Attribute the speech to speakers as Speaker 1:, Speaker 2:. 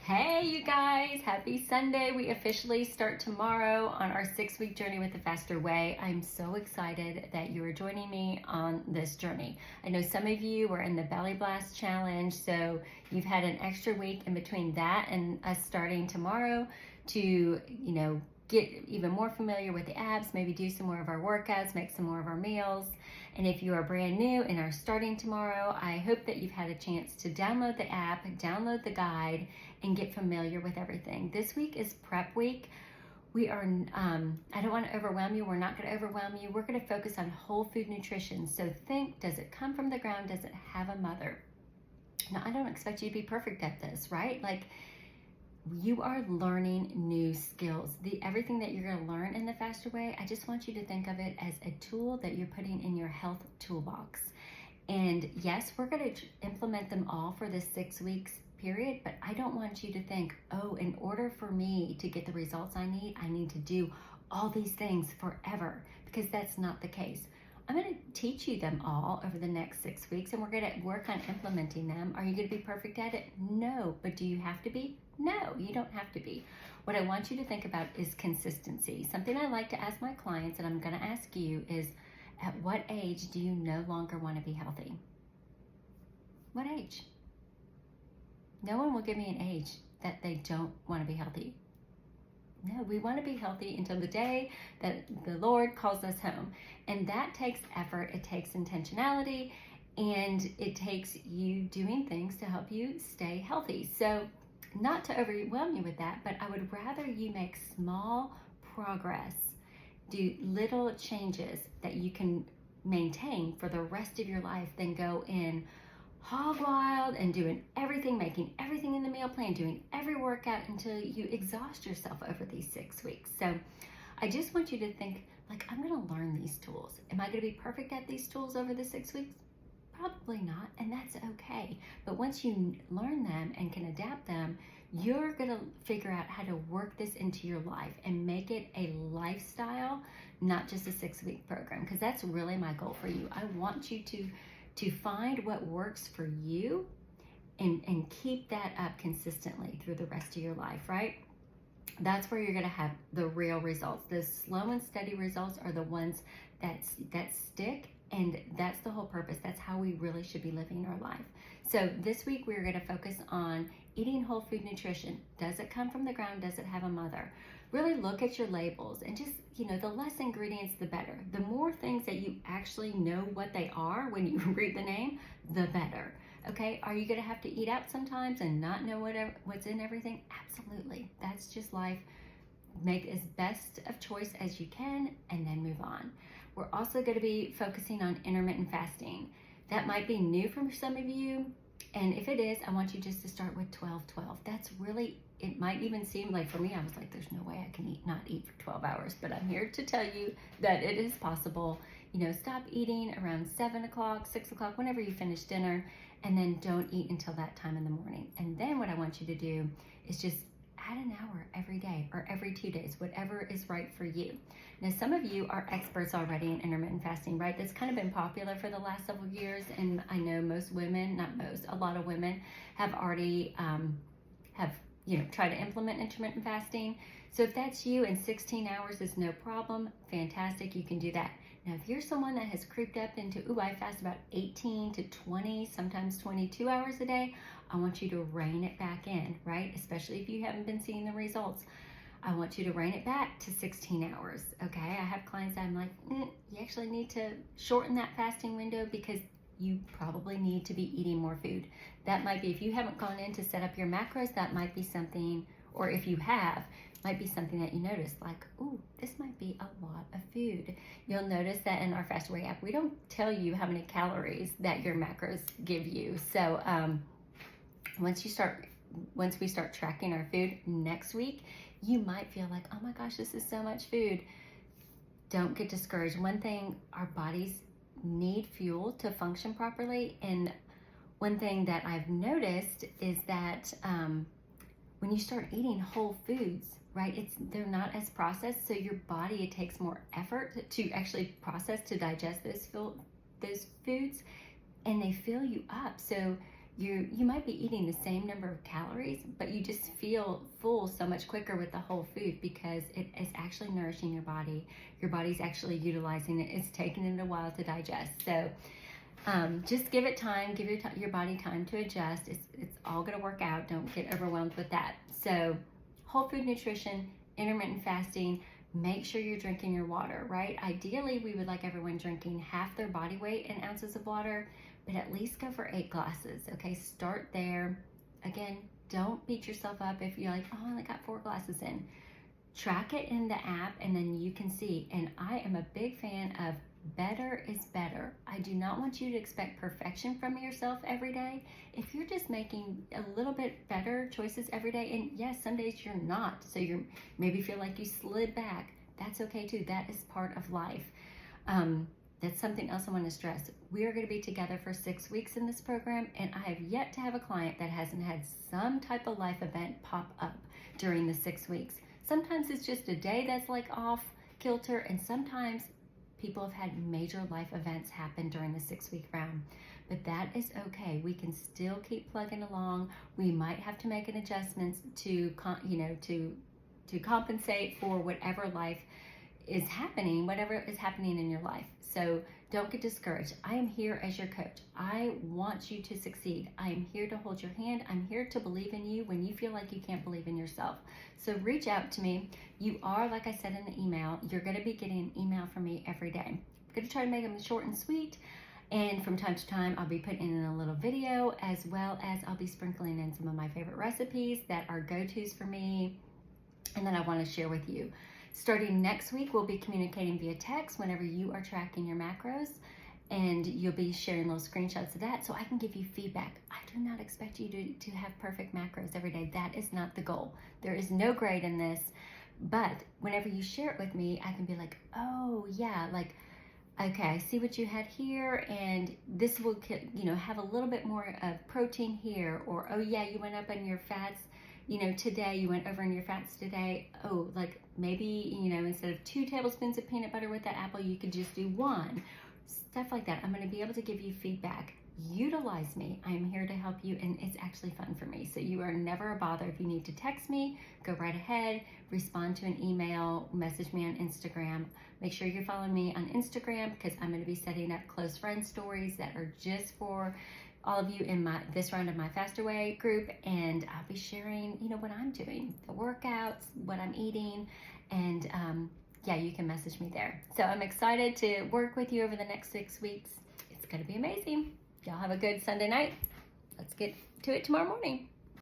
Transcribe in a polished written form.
Speaker 1: Hey, you guys, happy Sunday. We officially start tomorrow on our 6-week journey with the Faster Way. I'm so excited that you are joining me on this journey. I know some of you were in the Belly Blast Challenge, so you've had an extra week in between that and us starting tomorrow to, get even more familiar with the abs, maybe do some more of our workouts, make some more of our meals. And if you are brand new and are starting tomorrow, I hope that you've had a chance to download the app, download the guide, and get familiar with everything. This week is prep week. We are, I don't want to overwhelm you. We're not going to overwhelm you. We're going to focus on whole food nutrition. So think, does it come from the ground? Does it have a mother? Now, I don't expect you to be perfect at this, right? You are learning new skills. Everything that you're going to learn in the Faster Way, I just want you to think of it as a tool that you're putting in your health toolbox. And yes, we're going to implement them all for this 6 weeks period, but I don't want you to think, oh, in order for me to get the results I need to do all these things forever, because that's not the case. I'm going to teach you them all over the next 6 weeks, and we're going to work on implementing them. Are you going to be perfect at it? No. But do you have to be? No, you don't have to be. What I want you to think about is consistency. Something I like to ask my clients, and I'm going to ask you, is at what age do you no longer want to be healthy? What age? No one will give me an age that they don't want to be healthy. No, we want to be healthy until the day that the Lord calls us home. And that takes effort, it takes intentionality, and it takes you doing things to help you stay healthy. So not to overwhelm you with that, but I would rather you make small progress, do little changes that you can maintain for the rest of your life than go in hog wild and doing everything, making everything in the meal plan, doing every workout until you exhaust yourself over these 6 weeks. So I just want you to think, I'm going to learn these tools. Am I going to be perfect at these tools over the 6 weeks? Probably not, and that's okay. But once you learn them and can adapt them, you're going to figure out how to work this into your life and make it a lifestyle, not just a 6-week program, because that's really my goal for you. I want you to find what works for you and keep that up consistently through the rest of your life, right? That's where you're going to have the real results. The slow and steady results are the ones that stick, and that's the whole purpose. That's how we really should be living our life. So this week we're going to focus on eating whole food nutrition. Does it come from the ground? Does it have a mother? Really look at your labels and just, the less ingredients, the better. The more things that you actually know what they are when you read the name, the better. Okay, are you going to have to eat out sometimes and not know what's in everything? Absolutely. That's just life. Make as best of choice as you can and then move on. We're also going to be focusing on intermittent fasting. That might be new for some of you. And if it is, I want you just to start with 12-12. That's really, it might even seem like, for me, I was like, there's no way I can not eat for 12 hours. But I'm here to tell you that it is possible. Stop eating around 7 o'clock, 6 o'clock, whenever you finish dinner, and then don't eat until that time in the morning. And then what I want you to do is just add an hour every day or every 2 days, whatever is right for you. Now, some of you are experts already in intermittent fasting, right? That's kind of been popular for the last several years. And I know most women, not most, a lot of women have already tried to implement intermittent fasting. So if that's you and 16 hours is no problem, fantastic, you can do that. Now, if you're someone that has creeped up into, I fast about 18 to 20, sometimes 22 hours a day, I want you to rein it back in, right? Especially if you haven't been seeing the results. I want you to rein it back to 16 hours, okay? I have clients that I'm like, you actually need to shorten that fasting window because you probably need to be eating more food. That might be, if you haven't gone in to set up your macros, that might be something, or if you have, might be something that you notice, like, this might be a lot of food. You'll notice that in our Faster Way app, we don't tell you how many calories that your macros give you. So once we start tracking our food next week, you might feel like, oh my gosh, this is so much food. Don't get discouraged. One thing, our bodies need fuel to function properly. And one thing that I've noticed is that when you start eating whole foods, right, they're not as processed. So your body, it takes more effort to actually process, to digest those foods, and they fill you up. So you might be eating the same number of calories, but you just feel full so much quicker with the whole food because it is actually nourishing your body. Your body's actually utilizing it. It's taking it a while to digest. So just give it time. Give your body time to adjust. It's all going to work out. Don't get overwhelmed with that. So whole food nutrition, intermittent fasting. Make sure you're drinking your water, right? Ideally, we would like everyone drinking half their body weight in ounces of water, but at least go for 8 glasses, okay? Start there. Again, don't beat yourself up if you're like, oh, I only got 4 glasses in. Track it in the app and then you can see. And I am a big fan of better is better. I do not want you to expect perfection from yourself every day. If you're just making a little bit better choices every day, and yes, some days you're not, so you maybe feel like you slid back, that's okay too. That is part of life. That's something else I want to stress. We are going to be together for 6 weeks in this program, and I have yet to have a client that hasn't had some type of life event pop up during the 6 weeks. Sometimes it's just a day that's like off kilter, and sometimes people have had major life events happen during the 6-week round. But that is okay. We can still keep plugging along. We might have to make an adjustment to compensate for whatever life is happening, whatever is happening in your life. So don't get discouraged. I am here as your coach. I want you to succeed. I am here to hold your hand. I'm here to believe in you when you feel like you can't believe in yourself. So reach out to me. You are, like I said in the email, you're going to be getting an email from me every day. I'm going to try to make them short and sweet. And from time to time, I'll be putting in a little video, as well as I'll be sprinkling in some of my favorite recipes that are go-tos for me and that I want to share with you. Starting next week, we'll be communicating via text whenever you are tracking your macros, and you'll be sharing little screenshots of that so I can give you feedback. I do not expect you to have perfect macros every day. That is not the goal. There is no grade in this, but whenever you share it with me, I can be like, oh yeah, like, okay, I see what you had here, and this will, have a little bit more of protein here, or oh yeah, you went up on your fats, today, you went over on your fats today. Oh, like maybe, instead of 2 tablespoons of peanut butter with that apple, you could just do 1. Stuff like that. I'm going to be able to give you feedback. Utilize me. I am here to help you, and it's actually fun for me. So you are never a bother. If you need to text me, go right ahead, respond to an email, message me on Instagram. Make sure you're following me on Instagram because I'm going to be setting up close friend stories that are just for all of you in this round of my Faster Way group, and I'll be sharing, what I'm doing, the workouts, what I'm eating, and yeah, you can message me there. So I'm excited to work with you over the next 6 weeks. It's going to be amazing. Y'all have a good Sunday night. Let's get to it tomorrow morning.